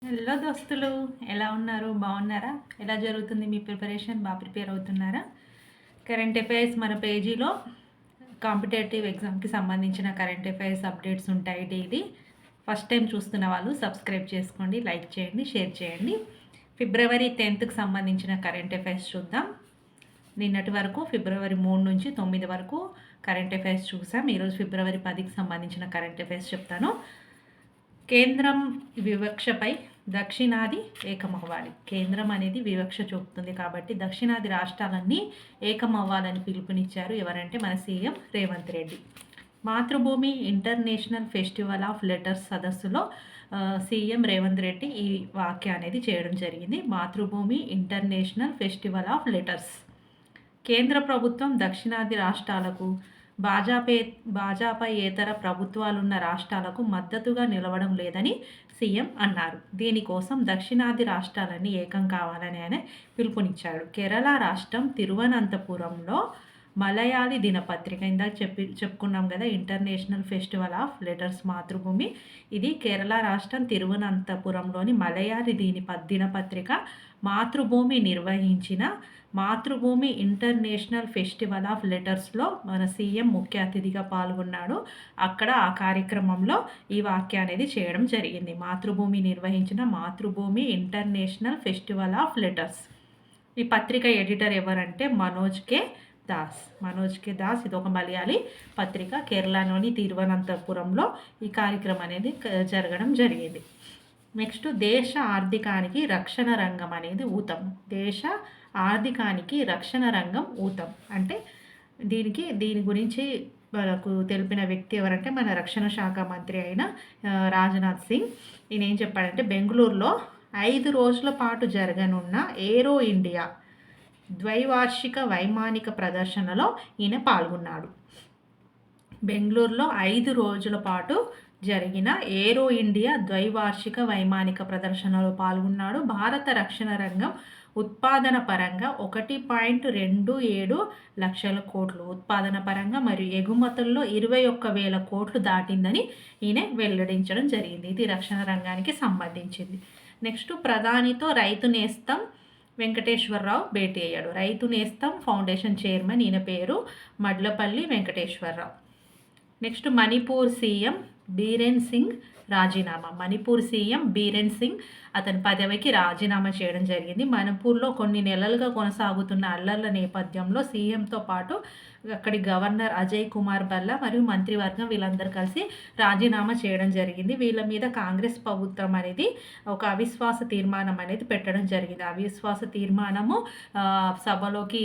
Hello దోస్తులు, ఎలా ఉన్నారు? బాగున్నారా? ఎలా జరుగుతుంది మీ ప్రిపరేషన్? బాగా ప్రిపేర్ అవుతున్నారా? కరెంట్ అఫైర్స్ మన పేజీలో కాంపిటేటివ్ ఎగ్జామ్కి సంబంధించిన కరెంట్ అఫైర్స్ అప్డేట్స్ ఉంటాయి డైలీ. ఫస్ట్ టైం చూస్తున్న వాళ్ళు సబ్స్క్రైబ్ చేసుకోండి, లైక్ చేయండి, షేర్ చేయండి. ఫిబ్రవరి 10కి సంబంధించిన కరెంట్ అఫైర్స్ చూద్దాం. నిన్నటి వరకు ఫిబ్రవరి 3 నుంచి 9 వరకు కరెంట్ అఫైర్స్ చూసాం. ఈరోజు ఫిబ్రవరి 10కి సంబంధించిన కరెంట్ అఫైర్స్ చెప్తాను. కేంద్రం వివక్షపై దక్షిణాది ఏకమవ్వాలి. కేంద్రం అనేది వివక్ష చూపుతుంది కాబట్టి దక్షిణాది రాష్ట్రాలన్నీ ఏకమవ్వాలని పిలుపునిచ్చారు. ఎవరంటే మన సీఎం రేవంత్ రెడ్డి. మాతృభూమి ఇంటర్నేషనల్ ఫెస్టివల్ ఆఫ్ లెటర్స్ సదస్సులో సీఎం రేవంత్ రెడ్డి ఈ వాక్య అనేది చేయడం జరిగింది. మాతృభూమి ఇంటర్నేషనల్ ఫెస్టివల్ ఆఫ్ లెటర్స్. కేంద్ర ప్రభుత్వం దక్షిణాది రాష్ట్రాలకు భాజపాయేతర ప్రభుత్వాలున్న రాష్ట్రాలకు మద్దతుగా నిలవడం లేదని సీఎం అన్నారు. దీనికోసం దక్షిణాది రాష్ట్రాలన్నీ ఏకం కావాలని ఆయన పిలుపునిచ్చాడు. కేరళ రాష్ట్రం తిరువనంతపురంలో మలయాళీ దినపత్రిక, ఇందాక చెప్పుకున్నాం కదా, ఇంటర్నేషనల్ ఫెస్టివల్ ఆఫ్ లెటర్స్ మాతృభూమి. ఇది కేరళ రాష్ట్రం తిరువనంతపురంలోని మలయాళీ దినపత్రిక మాతృభూమి నిర్వహించిన మాతృభూమి ఇంటర్నేషనల్ ఫెస్టివల్ ఆఫ్ లెటర్స్లో మన సీఎం ముఖ్య అతిథిగా పాల్గొన్నాడు. అక్కడ ఆ కార్యక్రమంలో ఈ వాక్య అనేది చేయడం జరిగింది. మాతృభూమి నిర్వహించిన మాతృభూమి ఇంటర్నేషనల్ ఫెస్టివల్ ఆఫ్ లెటర్స్. ఈ పత్రిక ఎడిటర్ ఎవరంటే మనోజ్ కే దాస్. ఇది ఒక మలయాళీ పత్రిక. కేరళలోని తిరువనంతపురంలో ఈ కార్యక్రమం అనేది జరగడం జరిగింది. నెక్స్ట్, దేశ ఆర్థికానికి రక్షణ రంగం అనేది ఊతం. దేశ ఆర్థికానికి రక్షణ రంగం ఊతం అంటే దీని గురించి మనకు తెలిపిన వ్యక్తి ఎవరంటే మన రక్షణ శాఖ మంత్రి అయిన రాజ్నాథ్ సింగ్. ఈయన ఏం చెప్పాడంటే, బెంగళూరులో 5 రోజుల పాటు జరగనున్న ఏరో ఇండియా ద్వైవార్షిక వైమానిక ప్రదర్శనలో ఈయన పాల్గొన్నాడు. బెంగళూరులో 5 రోజుల పాటు జరిగిన ఏరో ఇండియా ద్వైవార్షిక వైమానిక ప్రదర్శనలో పాల్గొన్నాడు. భారత రక్షణ రంగం ఉత్పాదన పరంగా 1.27 లక్షల కోట్లు ఉత్పాదన పరంగా మరియు ఎగుమతుల్లో 21,000 కోట్లు దాటిందని ఈయన వెల్లడించడం జరిగింది. ఇది రక్షణ రంగానికి సంబంధించింది. నెక్స్ట్, ప్రధానితో రైతు నేస్తం వెంకటేశ్వరరావు భేటీ అయ్యాడు. రైతు నేస్తం ఫౌండేషన్ చైర్మన్, ఈయన పేరు మడ్లపల్లి వెంకటేశ్వరరావు. నెక్స్ట్, మణిపూర్ సీఎం బీరేన్ సింగ్ రాజీనామా. మణిపూర్ సీఎం బీరేన్ సింగ్ అతని పదవికి రాజీనామా చేయడం జరిగింది. మణిపూర్లో కొన్ని నెలలుగా కొనసాగుతున్న అల్లర్ల నేపథ్యంలో సీఎంతో పాటు అక్కడి గవర్నర్ అజయ్ కుమార్ భల్లా మరియు మంత్రివర్గం వీళ్ళందరూ కలిసి రాజీనామా చేయడం జరిగింది. వీళ్ళ మీద కాంగ్రెస్ ప్రభుత్వం అనేది ఒక అవిశ్వాస తీర్మానం అనేది పెట్టడం జరిగింది. అవిశ్వాస తీర్మానము సభలోకి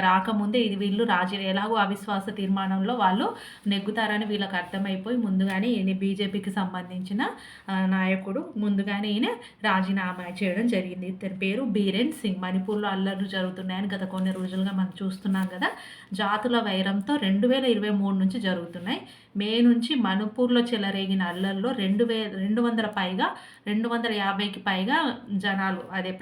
రాకముందే వీళ్ళు ఎలాగో అవిశ్వాస తీర్మానంలో వాళ్ళు నెగ్గుతారని వీళ్ళకి అర్థమైపోయి ముందుగానే ఈయన బీజేపీకి సంబంధించిన నాయకుడు ముందుగానే ఈయన రాజీనామా చేయడం జరిగింది. ఇతని పేరు బీరేన్ సింగ్. మణిపూర్లో అల్లర్లు జరుగుతున్నాయని గత కొన్ని రోజులుగా మనం చూస్తున్నాం కదా. జాతుల వైరంతో 2023 నుంచి జరుగుతున్నాయి. మే నుంచి మణిపూర్లో చెలరేగిన అల్లర్లో 250కి పైగా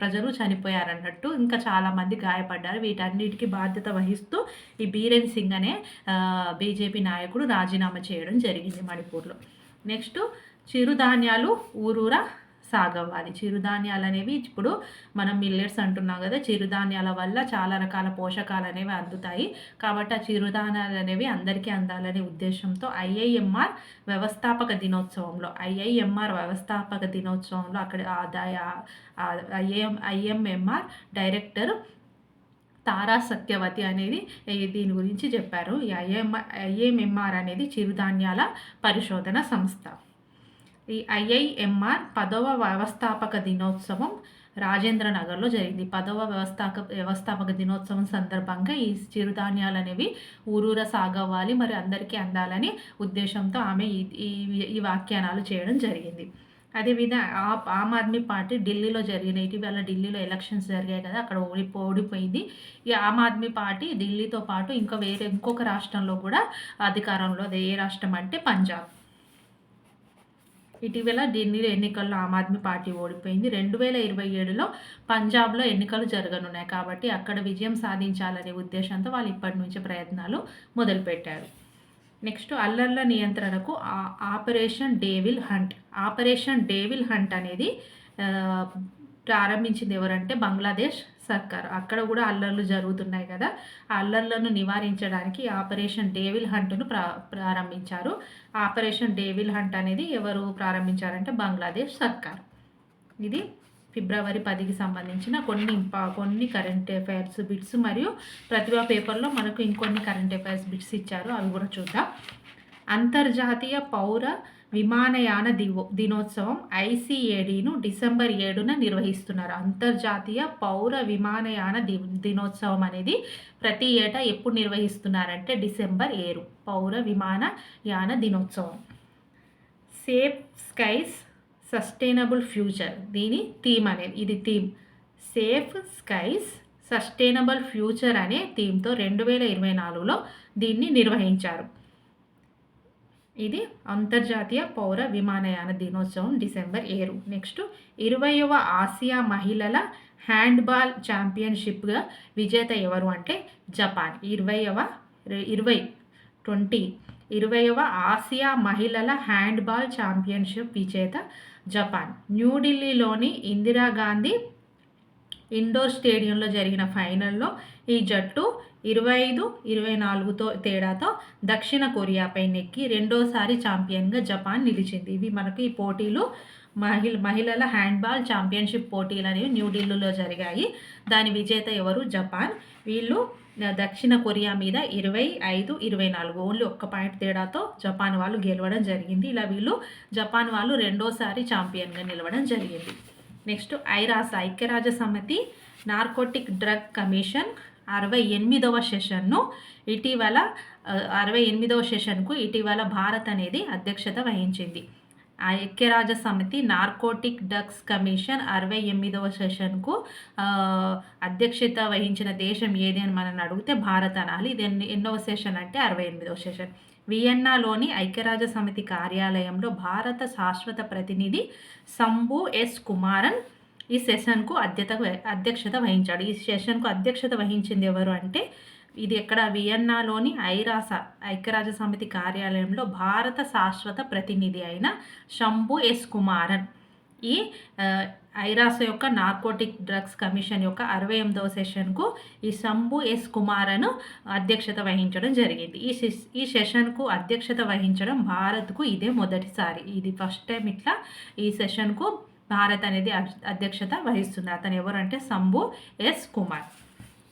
ప్రజలు చనిపోయారన్నట్టు, ఇంకా చాలామంది గాయపడ్డారు. వీటన్నిటికీ బాధ్యత వహిస్తూ ఈ బీరేన్ సింగ్ అనే బీజేపీ నాయకుడు రాజీనామా చేయడం జరిగింది మణిపూర్లో. నెక్స్ట్, చిరుధాన్యాలు ఊరూరా సాగవ్వాలి. చిరుధాన్యాలు అనేవి ఇప్పుడు మనం మిల్లెట్స్ అంటున్నాం కదా, చిరుధాన్యాల వల్ల చాలా రకాల పోషకాలు అనేవి అందుతాయి. కాబట్టి ఆ చిరుధాన్యాలు అనేవి అందరికీ అందాలనే ఉద్దేశంతో ఐఐఎంఆర్ వ్యవస్థాపక దినోత్సవంలో అక్కడ ఐఎంఎంఆర్ డైరెక్టర్ తారా సత్యవతి అనేది దీని గురించి చెప్పారు. ఈ ఐఎంఎంఆర్ అనేది చిరుధాన్యాల పరిశోధన సంస్థ. ఈ ఐఐఎంఆర్ 10వ వ్యవస్థాపక దినోత్సవం రాజేంద్రనగర్లో జరిగింది. 10వ వ్యవస్థాపక దినోత్సవం సందర్భంగా ఈ చిరుధాన్యాలు అనేవి ఊరూర సాగవ్వాలి, మరి అందరికీ అందాలని ఉద్దేశంతో ఆమె ఈ వ్యాఖ్యానాలు చేయడం జరిగింది. అదేవిధంగా ఆమ్ ఆద్మీ పార్టీ ఇటీవల ఢిల్లీలో ఎలక్షన్స్ జరిగాయి కదా, అక్కడ ఓడిపోయింది. ఈ ఆమ్ ఆద్మీ పార్టీ ఢిల్లీతో పాటు ఇంకొక రాష్ట్రంలో కూడా అధికారంలో, అది ఏ రాష్ట్రం అంటే పంజాబ్. ఇటీవల ఢిల్లీలో ఎన్నికల్లో ఆమ్ ఆద్మీ పార్టీ ఓడిపోయింది. 2027లో పంజాబ్లో ఎన్నికలు జరగనున్నాయి కాబట్టి అక్కడ విజయం సాధించాలనే ఉద్దేశంతో వాళ్ళు ఇప్పటి నుంచే ప్రయత్నాలు మొదలుపెట్టారు. నెక్స్ట్, అల్లర్ల నియంత్రణకు ఆపరేషన్ డేవిల్ హంట్ అనేది ప్రారంభించింది ఎవరంటే బంగ్లాదేశ్ సర్కార్. అక్కడ కూడా అల్లర్లు జరుగుతున్నాయి కదా! ఆ అల్లర్లను నివారించడానికి ఆపరేషన్ డేవిల్ హంట్‌ను ప్రారంభించారు. ఆపరేషన్ డేవిల్ హంట్ అనేది ఎవరు ప్రారంభించారంటే బంగ్లాదేశ్ సర్కార్. ఇది ఫిబ్రవరి 10కి సంబంధించిన కొన్ని కరెంట్ అఫైర్స్ బిట్స్ మరియు ప్రతిభా పేపర్‌లో మనకు ఇంకొన్ని కరెంట్ అఫైర్స్ బిట్స్ ఇచ్చారు. అవి కూడా చూద్దాం. అంతర్జాతీయ పౌర విమానయాన దినోత్సవం ICADను డిసెంబర్ 7న నిర్వహిస్తున్నారు. అంతర్జాతీయ పౌర విమానయాన దినోత్సవం అనేది ప్రతి ఏటా ఎప్పుడు నిర్వహిస్తున్నారంటే డిసెంబర్ 7 పౌర విమానయాన దినోత్సవం. సేఫ్ స్కైస్ సస్టైనబుల్ ఫ్యూచర్ దీని థీమ్ అనేది, ఇది theme. Safe skies sustainable future అనే థీమ్తో 2024లో దీన్ని నిర్వహించారు. ఇది అంతర్జాతీయ పౌర విమానయాన దినోత్సవం డిసెంబర్ 7. నెక్స్ట్ 20వ ఆసియా మహిళల హ్యాండ్బాల్ ఛాంపియన్షిప్గా విజేత ఎవరు అంటే జపాన్. 20వ ఆసియా మహిళల హ్యాండ్బాల్ ఛాంపియన్షిప్ విజేత జపాన్. న్యూఢిల్లీలోని ఇందిరాగాంధీ ఇండోర్ స్టేడియంలో జరిగిన ఫైనల్లో ఈ జట్టు 25-24 తేడాతో దక్షిణ కొరియాపై నెక్కి రెండోసారి ఛాంపియన్గా జపాన్ నిలిచింది. ఇవి మనకి ఈ పోటీలు మహిళల హ్యాండ్బాల్ ఛాంపియన్షిప్ పోటీలు అనేవి న్యూఢిల్లీలో జరిగాయి. దాని విజేత ఎవరు? జపాన్. వీళ్ళు దక్షిణ కొరియా మీద 25-24 ఓన్లీ 1 పాయింట్ తేడాతో జపాన్ వాళ్ళు గెలవడం జరిగింది. ఇలా వీళ్ళు జపాన్ వాళ్ళు రెండోసారి ఛాంపియన్గా నిలవడం జరిగింది. నెక్స్ట్ ఐక్యరాజ్య సమితి నార్కోటిక్ డ్రగ్ కమిషన్ 68వ సెషన్ను ఇటీవల భారత్ అనేది అధ్యక్షత వహించింది. ఐక్యరాజ్య సమితి నార్కోటిక్ డ్రగ్స్ కమిషన్ 68వ సెషన్కు అధ్యక్షత వహించిన దేశం ఏది అని మనం అడిగితే భారత్ అనాలి. ఇది ఎన్నవ సెషన్ అంటే 68వ సెషన్. వియన్నాలోని ఐక్యరాజ్య సమితి కార్యాలయంలో భారత శాశ్వత ప్రతినిధి శంభు ఎస్ కుమారన్ ఈ సెషన్కు అధ్యక్షత వహించాడు. ఈ సెషన్కు అధ్యక్షత వహించింది ఎవరు అంటే ఇది ఎక్కడ వియన్నాలోని ఐక్యరాజ్య సమితి కార్యాలయంలో భారత శాశ్వత ప్రతినిధి అయిన శంభు ఎస్ కుమారన్ ఈ ఐరాస యొక్క నార్కోటిక్ డ్రగ్స్ కమిషన్ యొక్క 68వ సెషన్కు ఈ శంభు ఎస్ కుమారన్ అధ్యక్షత వహించడం జరిగింది. ఈ సెషన్కు అధ్యక్షత వహించడం భారత్కు ఇదే మొదటిసారి. ఇది ఫస్ట్ టైం ఇట్లా ఈ సెషన్కు భారత్ అనేది అధ్యక్షత వహిస్తుంది. అతను ఎవరంటే శంభు ఎస్ కుమార్.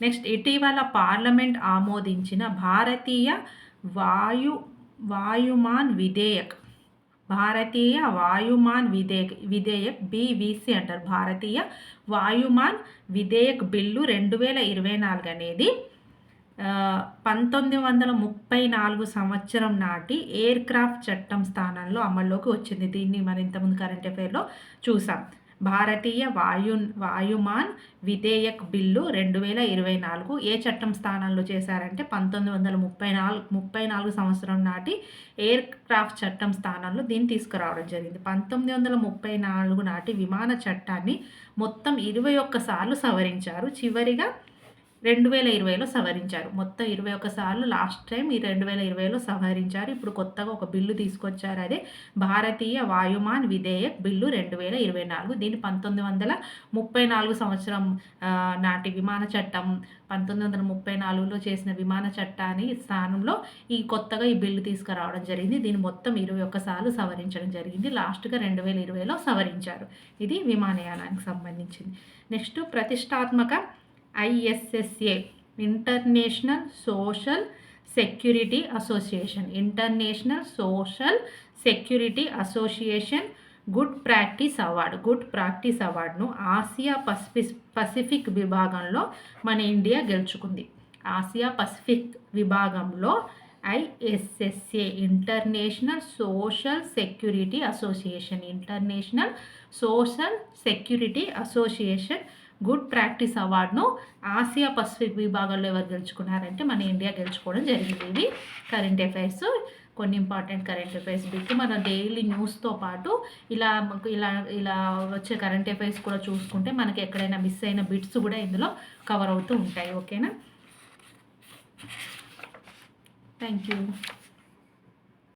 నెక్స్ట్ ఇటీవల పార్లమెంట్ ఆమోదించిన భారతీయ వాయుమాన్ విధేయక్ BVC అంటారు. భారతీయ వాయుమాన్ విధేయక్ బిల్లు 2024 అనేది 1934 సంవత్సరం నాటి ఎయిర్ క్రాఫ్ట్ చట్టం స్థానంలో అమల్లోకి వచ్చింది. దీన్ని మనం ఇంతకుముందు కరెంట్ అఫైర్లో చూసాం. భారతీయ వాయుమాన్ విధేయక్ బిల్లు 2024 ఏ చట్టం స్థానంలో చేశారంటే 1934 సంవత్సరం నాటి ఎయిర్ క్రాఫ్ట్ చట్టం స్థానంలో దీన్ని తీసుకురావడం జరిగింది. 1934 నాటి విమాన చట్టాన్ని మొత్తం 21 సార్లు సవరించారు. చివరిగా 2020లో సవరించారు. మొత్తం 21 సార్లు లాస్ట్ టైం ఈ 2020లో సవరించారు. ఇప్పుడు కొత్తగా ఒక బిల్లు తీసుకొచ్చారు. అదే భారతీయ వాయుమాన్ విధేయక్ బిల్లు 2024. దీన్ని 1934 సంవత్సరం నాటి విమాన చట్టం 1934లో చేసిన విమాన చట్టాన్ని స్థానంలో ఈ కొత్తగా ఈ బిల్లు తీసుకురావడం జరిగింది. దీన్ని మొత్తం 21 సార్లు సవరించడం జరిగింది. లాస్ట్గా 2020లో సవరించారు. ఇది విమానయానానికి సంబంధించింది. నెక్స్ట్ ప్రతిష్టాత్మక ISSA international social security association good practice అవార్డును ఆసియా పసిఫిక్ విభాగంలో మన ఇండియా గెలుచుకుంది. ఆసియా పసిఫిక్ విభాగంలో ISSA international social security association good practice అవార్డును ఆసియా పసిఫిక్ విభాగంలో ఎవరు గెలుచుకున్నారంటే మన ఇండియా గెలుచుకోవడం జరిగింది. ఇవి కరెంట్ అఫైర్స్, కొన్ని ఇంపార్టెంట్ కరెంట్ అఫైర్స్ బిట్. మన డైలీ న్యూస్తో పాటు ఇలా వచ్చే కరెంట్ అఫైర్స్ కూడా చూసుకుంటే మనకి ఎక్కడైనా మిస్ అయిన బిట్స్ కూడా ఇందులో కవర్ అవుతూ ఉంటాయి. ఓకేనా? Thank you.